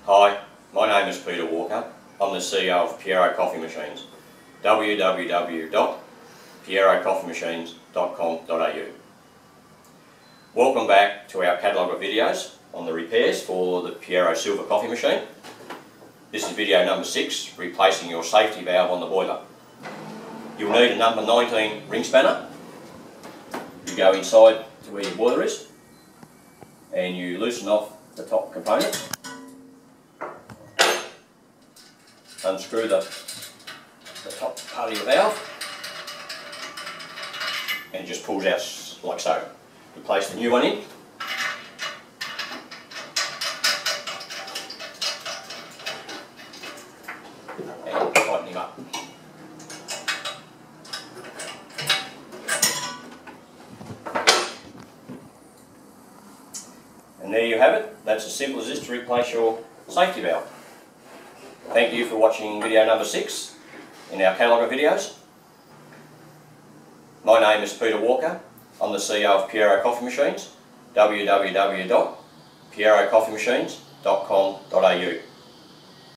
Hi, my name is Peter Walker. I'm the CEO of Pierro Coffee Machines. www.pierrocoffeemachines.com.au. Welcome back to our catalogue of videos on the repairs for the Pierro Silver coffee machine. This is video number 6, replacing your safety valve on the boiler. You'll need a number 19 ring spanner. You go inside to where your boiler is and you loosen off the top component. Unscrew the top part of your valve and it just pulls out like so. You place the new one in and tighten him up. And there you have it. That's as simple as this to replace your safety valve. Thank you for watching video number 6 in our catalogue of videos. My name is Peter Walker. I'm the CEO of Pierro Coffee Machines. www.pierrocoffeemachines.com.au